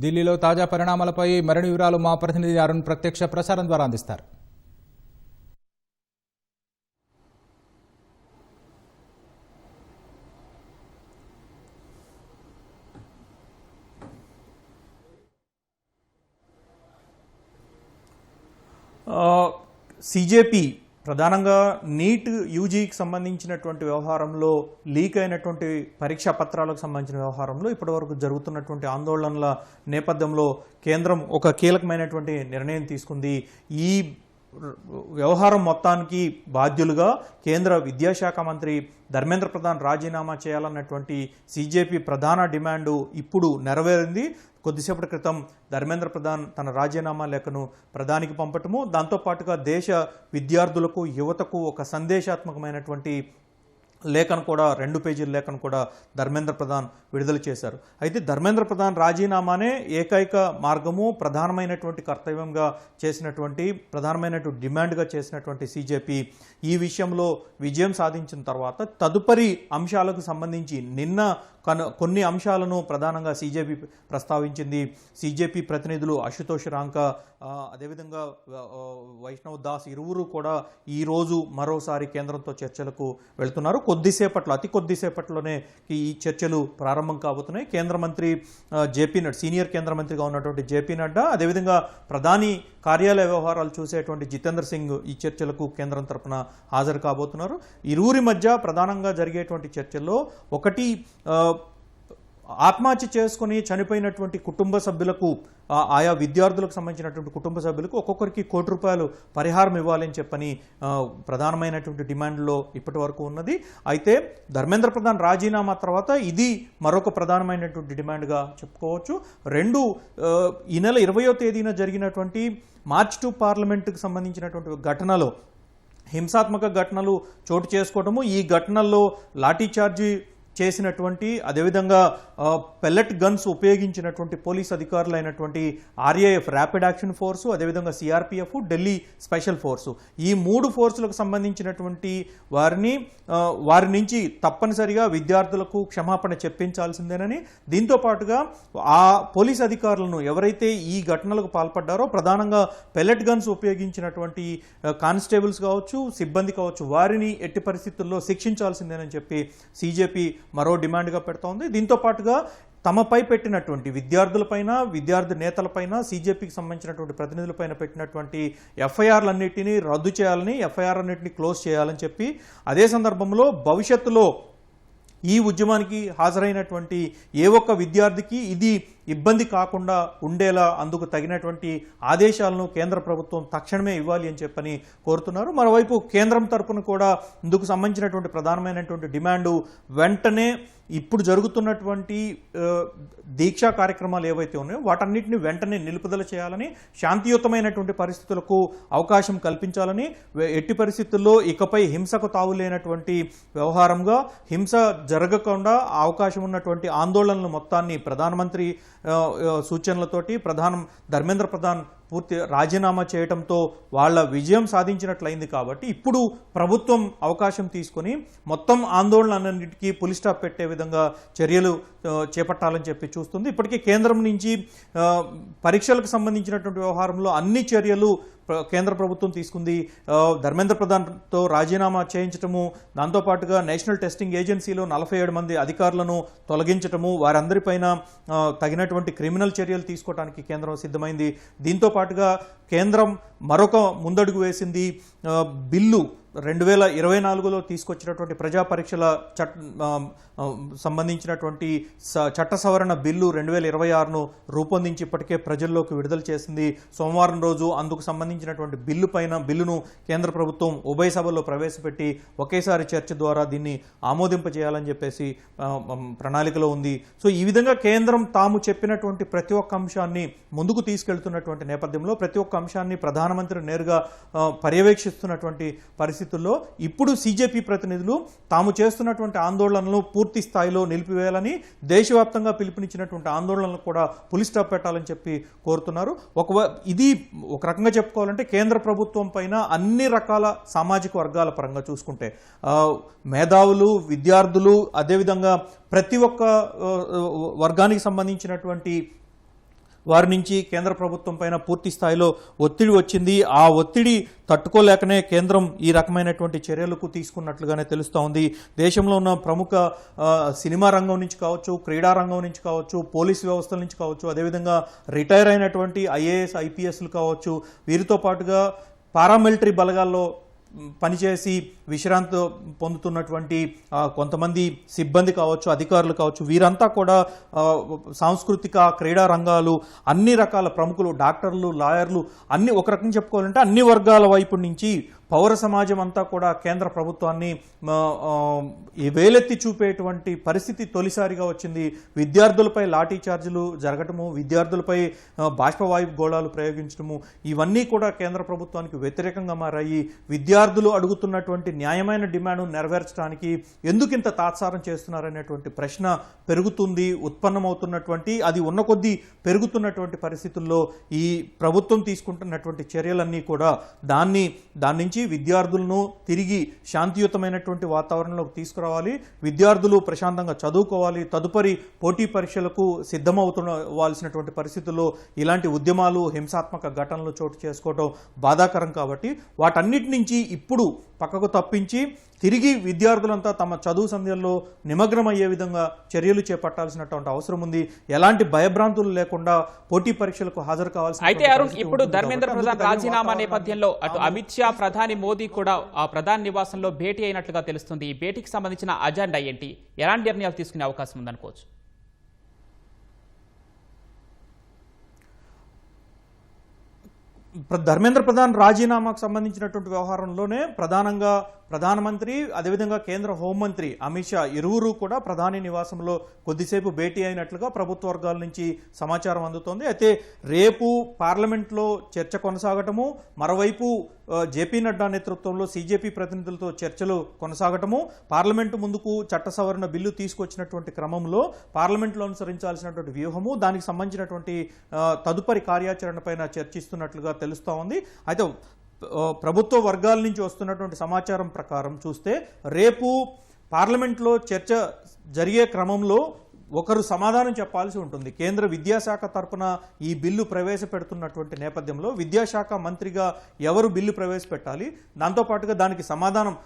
ఢిల్లీలో తాజా పరిణామాలపై మరిన్ని వివరాలు మా ప్రతినిధి అరుణ్ ప్రత్యక్ష ప్రసారం ద్వారా అందిస్తారు. సిజేపీ ప్రధానంగా నీట్ యూజీకి సంబంధించినటువంటి వ్యవహారంలో లీక్ అయినటువంటి పరీక్షా పత్రాలకు సంబంధించిన వ్యవహారంలో ఇప్పటివరకు జరుగుతున్నటువంటి ఆందోళనల నేపథ్యంలో కేంద్రం ఒక కీలకమైనటువంటి నిర్ణయం తీసుకుంది. ఈ వ్యవహారం మొత్తానికి బాధ్యులుగా కేంద్ర విద్యాశాఖ మంత్రి ధర్మేంద్ర ప్రధాన్ రాజీనామా చేయాలన్నటువంటి సిజేపీ ప్రధాన డిమాండు ఇప్పుడు నెరవేరింది. కొద్దిసేపటి క్రితం ధర్మేంద్ర ప్రధాన్ తన రాజీనామా లేఖను ప్రధానికి పంపటము, దాంతోపాటుగా దేశ విద్యార్థులకు యువతకు ఒక సందేశాత్మకమైనటువంటి లేఖను కూడా 2 పేజీల లేఖను కూడా ధర్మేంద్ర ప్రధాన్ విడుదల చేశారు. అయితే ధర్మేంద్ర ప్రధాన్ రాజీనామానే ఏకైక మార్గము, ప్రధానమైనటువంటి కర్తవ్యంగా చేసినటువంటి ప్రధానమైనటువంటి డిమాండ్గా చేసినటువంటి సిజేపీ ఈ విషయంలో విజయం సాధించిన తర్వాత తదుపరి అంశాలకు సంబంధించి నిన్న కొన్ని అంశాలను ప్రధానంగా సిజేపీ ప్రస్తావించింది. సిజేపీ ప్రతినిధులు అశుతోష్ రాంకా అదేవిధంగా వైష్ణవ్ దాస్ ఇరువురు కూడా ఈరోజు మరోసారి కేంద్రంతో చర్చలకు వెళ్తున్నారు. అతి కొద్దిసేపట్లోనే ఈ చర్చలు ప్రారంభం కాబోతున్నాయి. కేంద్ర మంత్రి జేపీ నడ్డా, సీనియర్ కేంద్ర మంత్రిగా ఉన్నటువంటి జేపీ నడ్డా, అదేవిధంగా ప్రధాని కార్యాలయ వ్యవహారాలు చూసేటువంటి జితేంద్ర సింగ్ ఈ చర్చలకు కేంద్రం తరఫున హాజరు కాబోతున్నారు. ఇరువురి మధ్య ప్రధానంగా జరిగేటువంటి చర్చల్లో ఒకటి ఆత్మహత్య చేసుకుని చనిపోయినటువంటి కుటుంబ సభ్యులకు, ఆయా విద్యార్థులకు సంబంధించినటువంటి కుటుంబ సభ్యులకు ఒక్కొక్కరికి ₹1 పరిహారం ఇవ్వాలని చెప్పని ప్రధానమైనటువంటి డిమాండ్లో ఇప్పటి వరకు ఉన్నది. అయితే ధర్మేంద్ర ప్రధాన్ రాజీనామా తర్వాత ఇది మరొక ప్రధానమైనటువంటి డిమాండ్గా చెప్పుకోవచ్చు. ఈ నెల 20వ తేదీన జరిగినటువంటి మార్చ్ 2 పార్లమెంటుకు సంబంధించినటువంటి ఘటనలో హింసాత్మక ఘటనలు చోటు చేసుకోవటము, ఈ ఘటనల్లో లాఠీచార్జీ చేసినటువంటి అదేవిధంగా పెల్లెట్ గన్స్ ఉపయోగించినటువంటి పోలీస్ అధికారులు అయినటువంటి ఆర్ఏఎఫ్ ర్యాపిడ్ యాక్షన్ ఫోర్సు, అదేవిధంగా సిఆర్పిఎఫ్, ఢిల్లీ స్పెషల్ ఫోర్సు, ఈ 3 ఫోర్సులకు సంబంధించినటువంటి వారి నుంచి తప్పనిసరిగా విద్యార్థులకు క్షమాపణ చెప్పించాల్సిందేనని, దీంతో పాటుగా ఆ పోలీస్ అధికారులను ఎవరైతే ఈ ఘటనలకు పాల్పడ్డారో ప్రధానంగా పెల్లెట్ గన్స్ ఉపయోగించినటువంటి కానిస్టేబుల్స్ కావచ్చు, సిబ్బంది కావచ్చు, వారిని ఎట్టి పరిస్థితుల్లో శిక్షించాల్సిందేనని చెప్పి సిజేపీ మరో డిమాండ్గా పెడుతోంది. దీంతో పాటుగా తమపై పెట్టినటువంటి విద్యార్థులపైన, విద్యార్థి నేతలపైన, సిజేపీకి సంబంధించినటువంటి ప్రతినిధులపైన పెట్టినటువంటి ఎఫ్ఐఆర్లన్నింటినీ రద్దు చేయాలని, ఎఫ్ఐఆర్ అన్నింటినీ క్లోజ్ చేయాలని చెప్పి, అదే సందర్భంలో భవిష్యత్తులో ఈ ఉద్యమానికి హాజరైనటువంటి ఏ ఒక్క విద్యార్థికి ఇది ఇబ్బంది కాకుండా ఉండేలా అందుకు తగినటువంటి ఆదేశాలను కేంద్ర ప్రభుత్వం తక్షణమే ఇవ్వాలి అని చెప్పని కోరుతున్నారు. మరోవైపు కేంద్రం తరపున కూడా ఇందుకు సంబంధించినటువంటి ప్రధానమైనటువంటి డిమాండు వెంటనే ఇప్పుడు జరుగుతున్నటువంటి దీక్షా కార్యక్రమాలు ఏవైతే ఉన్నాయో వాటన్నిటిని వెంటనే నిలుపుదల చేయాలని, శాంతియుతమైనటువంటి పరిస్థితులకు అవకాశం కల్పించాలని, ఎట్టి పరిస్థితుల్లో ఇకపై హింసకు తావులేనటువంటి వ్యవహారంగా, హింస జరగకుండా అవకాశం ఉన్నటువంటి ఆందోళనలు మొత్తాన్ని ప్రధానమంత్రి సూచనలతోటి ధర్మేంద్ర ప్రధాన్ పూర్తి రాజీనామా చేయడంతో వాళ్ళ విజయం సాధించినట్లయింది. కాబట్టి ఇప్పుడు ప్రభుత్వం అవకాశం తీసుకొని మొత్తం ఆందోళనలన్నిటికీ పులి స్టాప్ పెట్టే విధంగా చర్యలు చేపట్టాలని చెప్పి చూస్తుంది. ఇప్పటికే కేంద్రం నుంచి పరీక్షలకు సంబంధించినటువంటి వ్యవహారంలో అన్ని చర్యలు కేంద్ర ప్రభుత్వం తీసుకుంది. ధర్మేంద్ర ప్రధాన్తో రాజీనామా చేయించటము, దాంతోపాటుగా నేషనల్ టెస్టింగ్ ఏజెన్సీలో 47 మంది అధికారులను తొలగించటము, వారందరిపైన తగినటువంటి క్రిమినల్ చర్యలు తీసుకోవడానికి కేంద్రం సిద్ధమైంది. దీంతో పాటుగా కేంద్రం మరొక ముందడుగు వేసింది. బిల్లు 2024లో తీసుకొచ్చినటువంటి ప్రజా పరీక్షల సంబంధించినటువంటి చట్ట సవరణ బిల్లు 2026ను రూపొందించి ఇప్పటికే ప్రజల్లోకి విడుదల చేసింది. సోమవారం రోజు అందుకు సంబంధించినటువంటి బిల్లును కేంద్ర ప్రభుత్వం ఉభయ సభల్లో ప్రవేశపెట్టి ఒకేసారి చర్చ ద్వారా దీన్ని ఆమోదింపజేయాలని చెప్పేసి ప్రణాళికలో ఉంది. సో ఈ విధంగా కేంద్రం తాము చెప్పినటువంటి ప్రతి ఒక్క అంశాన్ని ముందుకు తీసుకెళ్తున్నటువంటి నేపథ్యంలో, ప్రతి ఒక్క అంశాన్ని ప్రధానమంత్రి నేరుగా పర్యవేక్షిస్తున్నటువంటి పరిస్థితుల్లో ఇప్పుడు సిజేపీ ప్రతినిధులు తాము చేస్తున్నటువంటి ఆందోళనలు పూర్తి స్థాయిలో నిలిపివేయాలని, దేశవ్యాప్తంగా పిలుపునిచ్చినటువంటి ఆందోళనలకు కూడా పులి స్టాప్ పెట్టాలని చెప్పి కోరుతున్నారు. ఇది ఒక రకంగా చెప్పుకోవాలంటే కేంద్ర ప్రభుత్వం పైన అన్ని రకాల సామాజిక వర్గాల పరంగా చూసుకుంటే మేధావులు, విద్యార్థులు, అదేవిధంగా ప్రతి ఒక్క వర్గానికి సంబంధించినటువంటి వారి నుంచి కేంద్ర ప్రభుత్వం పైన పూర్తి స్థాయిలో ఒత్తిడి వచ్చింది. ఆ ఒత్తిడి తట్టుకోలేకనే కేంద్రం ఈ రకమైనటువంటి చర్యలకు తీసుకున్నట్లుగానే తెలుస్తూ ఉంది. దేశంలో ఉన్న ప్రముఖ సినిమా రంగం నుంచి కావచ్చు, క్రీడా రంగం నుంచి కావచ్చు, పోలీస్ వ్యవస్థల నుంచి కావచ్చు, అదేవిధంగా రిటైర్ అయినటువంటి ఐఏఎస్ ఐపీఎస్లు కావచ్చు, వీరితో పాటుగా పారామిలిటరీ బలగాల్లో పనిచేసి విశ్రాంతి పొందుతున్నటువంటి కొంతమంది సిబ్బంది కావచ్చు, అధికారులు కావచ్చు, వీరంతా కూడా సాంస్కృతిక క్రీడా రంగాలు అన్ని రకాల ప్రముఖులు, డాక్టర్లు, లాయర్లు అన్ని ఒక రకంగా చెప్పుకోవాలంటే అన్ని వర్గాల వైపు నుంచి పౌర సమాజం అంతా కూడా కేంద్ర ప్రభుత్వాన్ని వేలెత్తి చూపేటువంటి పరిస్థితి తొలిసారిగా వచ్చింది. విద్యార్థులపై లాఠీ చార్జీలు జరగటము, విద్యార్థులపై బాష్పవాయు గోళాలు ప్రయోగించడము, ఇవన్నీ కూడా కేంద్ర ప్రభుత్వానికి వ్యతిరేకంగా మారాయి. విద్యార్థులు అడుగుతున్నటువంటి న్యాయమైన డిమాండ్ నెరవేర్చడానికి ఎందుకు ఇంత తాత్సారం చేస్తున్నారనేటువంటి ప్రశ్న పెరుగుతుంది, ఉత్పన్నమవుతున్నటువంటి అది ఉన్న కొద్దీ పెరుగుతున్నటువంటి పరిస్థితుల్లో ఈ ప్రభుత్వం తీసుకుంటున్నటువంటి చర్యలన్నీ కూడా దాని నుంచి విద్యార్థులను తిరిగి శాంతియుతమైనటువంటి వాతావరణంలోకి తీసుకురావాలి, విద్యార్థులు ప్రశాంతంగా చదువుకోవాలి, తదుపరి పోటీ పరీక్షలకు సిద్ధమవుతున్నవాల్సినటువంటి పరిస్థితుల్లో ఇలాంటి ఉద్యమాలు, హింసాత్మక ఘటనలు చోటు చేసుకోవడం బాధాకరం. కాబట్టి వాటన్నిటి నుంచి ఇప్పుడు పక్కకు తప్పించి తిరిగి విద్యార్థులంతా తమ చదువు సమయంలో నిమగ్నమయ్యే విధంగా చర్యలు చేపట్టాల్సినటువంటి అవసరం ఉంది. ఎలాంటి భయభ్రాంతులు లేకుండా పోటీ పరీక్షలకు హాజరు కావాల్సి. అయితే అరుణ్, ఇప్పుడు ధర్మేంద్ర ప్రధాన్ రాజీనామా నేపథ్యంలో అటు అమిత్ షా, ప్రధాని మోదీ కూడా ఆ ప్రధాని నివాసంలో భేటీ అయినట్లుగా తెలుస్తుంది. ఈ భేటీకి సంబంధించిన అజెండా ఏంటి, ఎలాంటి నిర్ణయాలు తీసుకునే అవకాశం ఉందనుకోవచ్చు? ధర్మేంద్ర ప్రధాన్ రాజీనామాకు సంబంధించినటువంటి వ్యవహారంలోనే ప్రధానంగా ప్రధానమంత్రి అదేవిధంగా కేంద్ర హోంమంత్రి అమిత్ షా ఇరువురు కూడా ప్రధాని నివాసంలో కొద్దిసేపు భేటీ అయినట్లుగా ప్రభుత్వ వర్గాల నుంచి సమాచారం అందుతోంది. అయితే రేపు పార్లమెంట్లో చర్చ కొనసాగటము, మరోవైపు జేపీ నడ్డా నేతృత్వంలో సీజేపీ ప్రతినిధులతో చర్చలు కొనసాగటము, పార్లమెంటు ముందుకు చట్ట సవరణ బిల్లు తీసుకొచ్చినటువంటి క్రమంలో పార్లమెంట్లో అనుసరించాల్సినటువంటి వ్యూహము, దానికి సంబంధించినటువంటి తదుపరి కార్యాచరణపైన చర్చిస్తున్నట్లుగా తెలుస్తూ ఉంది. అయితే ప్రభుత్వ వర్గాల నుంచి వస్తున్నటువంటి సమాచారం ప్రకారం చూస్తే రేపు పార్లమెంట్లో చర్చ జరిగే క్రమంలో ఒకరు సమాధానం చెప్పాల్సి ఉంటుంది. కేంద్ర విద్యాశాఖ తరపున ఈ బిల్లు ప్రవేశపెడుతున్నటువంటి నేపథ్యంలో విద్యాశాఖ మంత్రిగా ఎవరు బిల్లు ప్రవేశపెట్టాలి, దాంతోపాటుగా దానికి సమాధానం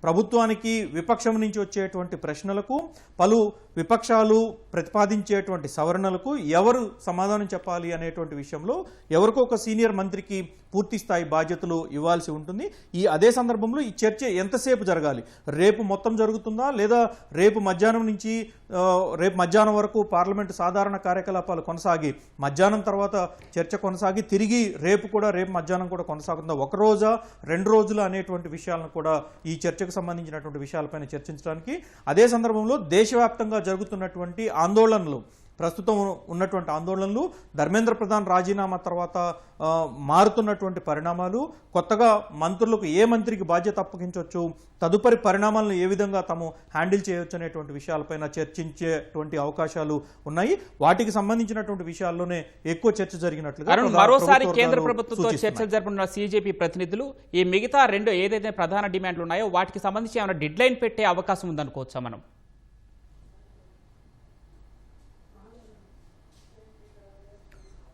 ప్రభుత్వానికి విపక్షం నుంచి వచ్చేటువంటి ప్రశ్నలకు, పలు విపక్షాలు ప్రతిపాదించేటువంటి సవరణలకు ఎవరు సమాధానం చెప్పాలి అనేటువంటి విషయంలో ఎవరికో ఒక సీనియర్ మంత్రికి పూర్తి స్థాయి బాధ్యతలు ఇవ్వాల్సి ఉంటుంది. అదే సందర్భంలో ఈ చర్చ ఎంతసేపు జరగాలి, రేపు మొత్తం జరుగుతుందా లేదా రేపు మధ్యాహ్నం వరకు పార్లమెంటు సాధారణ కార్యకలాపాలు కొనసాగి మధ్యాహ్నం తర్వాత చర్చ కొనసాగి తిరిగి రేపు మధ్యాహ్నం కూడా కొనసాగుతుందా, ఒక రోజా 2 రోజులు అనేటువంటి విషయాలను కూడా ఈ చర్చకు సంబంధించినటువంటి విషయాలపైన చర్చించడానికి, అదే సందర్భంలో దేశవ్యాప్తంగా జరుగుతున్నటువంటి ఆందోళనలు, ప్రస్తుతం ఉన్నటువంటి ఆందోళనలు, ధర్మేంద్ర ప్రధాన్ రాజీనామా తర్వాత మారుతున్నటువంటి పరిణామాలు, కొత్తగా మంత్రులకు ఏ మంత్రికి బాధ్యత అప్పగించవచ్చు, తదుపరి పరిణామాలను ఏ విధంగా తాము హ్యాండిల్ చేయొచ్చు అనేటువంటి విషయాలపైన చర్చించేటువంటి అవకాశాలు ఉన్నాయి. వాటికి సంబంధించినటువంటి విషయాల్లోనే ఎక్కువ చర్చ జరిగినట్లుగా మరోసారి కేంద్ర ప్రభుత్వంతో చర్చలు జరుపుతున్న సీజేపీ ప్రతినిధులు ఈ మిగతా 2 ఏదైతే ప్రధాన డిమాండ్లు ఉన్నాయో వాటికి సంబంధించి ఏమైనా డెడ్ లైన్ పెట్టే అవకాశం ఉందనుకోవచ్చా మనం?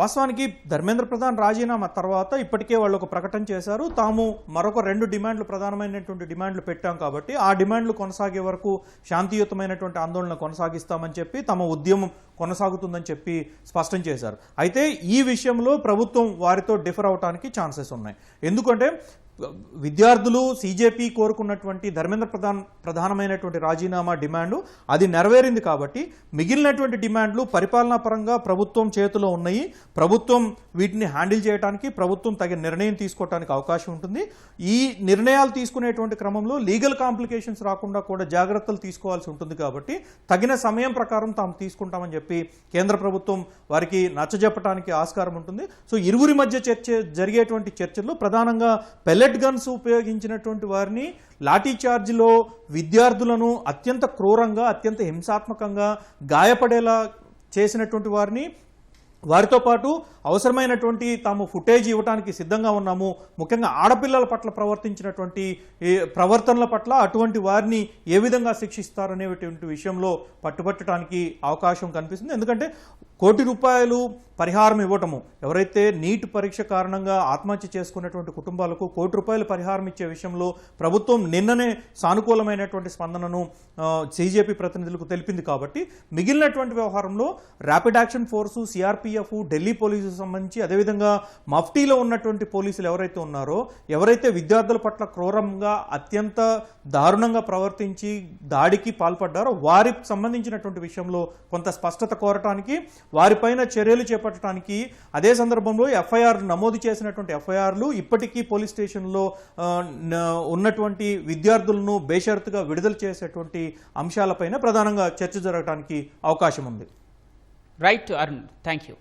వాస్తవానికి ధర్మేంద్ర ప్రధాన్ రాజీనామా తర్వాత ఇప్పటికే వాళ్ళు ఒక ప్రకటన చేశారు, తాము మరొక 2 డిమాండ్లు, ప్రధానమైనటువంటి డిమాండ్లు పెట్టాం కాబట్టి ఆ డిమాండ్లు కొనసాగే వరకు శాంతియుతమైనటువంటి ఆందోళన కొనసాగిస్తామని చెప్పి, తమ ఉద్యమం కొనసాగుతుందని చెప్పి స్పష్టం చేశారు. అయితే ఈ విషయంలో ప్రభుత్వం వారితో డిఫర్ అవడానికి ఛాన్సెస్ ఉన్నాయి. ఎందుకంటే విద్యార్థులు సీజేపీ కోరుకున్నటువంటి ధర్మేంద్ర ప్రధాన్ ప్రధానమైనటువంటి రాజీనామా డిమాండు అది నెరవేరింది కాబట్టి మిగిలినటువంటి డిమాండ్లు పరిపాలనా పరంగా ప్రభుత్వం చేతిలో ఉన్నాయి. ప్రభుత్వం వీటిని హ్యాండిల్ చేయడానికి, ప్రభుత్వం తగిన నిర్ణయం తీసుకోవడానికి అవకాశం ఉంటుంది. ఈ నిర్ణయాలు తీసుకునేటువంటి క్రమంలో లీగల్ కాంప్లికేషన్స్ రాకుండా కూడా జాగ్రత్తలు తీసుకోవాల్సి ఉంటుంది. కాబట్టి తగిన సమయం ప్రకారం తాము తీసుకుంటామని చెప్పి కేంద్ర ప్రభుత్వం వారికి నచ్చజెప్పడానికి ఆస్కారం ఉంటుంది. సో ఇరువురి మధ్య జరిగేటువంటి చర్చల్లో ప్రధానంగా పెల్లెట్ గన్స్ ఉపయోగించినటువంటి వారిని, లాఠీ చార్జ్లో విద్యార్థులను అత్యంత క్రూరంగా, అత్యంత హింసాత్మకంగా గాయపడేలా చేసినటువంటి వారిని, వారితో పాటు అవసరమైనటువంటి తాము ఫుటేజ్ ఇవ్వడానికి సిద్ధంగా ఉన్నాము, ముఖ్యంగా ఆడపిల్లల పట్ల ప్రవర్తించినటువంటి ప్రవర్తనల పట్ల అటువంటి వారిని ఏ విధంగా శిక్షిస్తారనేటువంటి విషయంలో పట్టుబట్టడానికి అవకాశం కనిపిస్తుంది. ఎందుకంటే ₹1 కోటి పరిహారం ఇవ్వటము, ఎవరైతే నీట్ పరీక్ష కారణంగా ఆత్మహత్య చేసుకున్నటువంటి కుటుంబాలకు ₹1 కోటి పరిహారం ఇచ్చే విషయంలో ప్రభుత్వం నిన్ననే సానుకూలమైనటువంటి స్పందనను సిజేపీ ప్రతినిధులకు తెలిపింది. కాబట్టి మిగిలినటువంటి వ్యవహారంలో rapid action force, CRPF, Delhi పోలీసుకు సంబంధించి, అదేవిధంగా మఫ్టీలో ఉన్నటువంటి పోలీసులు ఎవరైతే ఉన్నారో, ఎవరైతే విద్యార్థుల పట్ల క్రూరంగా అత్యంత దారుణంగా ప్రవర్తించి దాడికి పాల్పడ్డారో వారికి సంబంధించినటువంటి విషయంలో కొంత స్పష్టత కోరటానికి, వారిపైన చర్యలు చేపట్టడానికి, అదే సందర్భంలో ఎఫ్ఐఆర్ నమోదు చేసినటువంటి ఎఫ్ఐఆర్లు ఇప్పటికీ పోలీస్ స్టేషన్లో ఉన్నటువంటి విద్యార్థులను బేషరతుగా విడుదల చేసేటువంటి అంశాలపైన ప్రధానంగా చర్చ జరగడానికి అవకాశం ఉంది. Right Arun, thank you.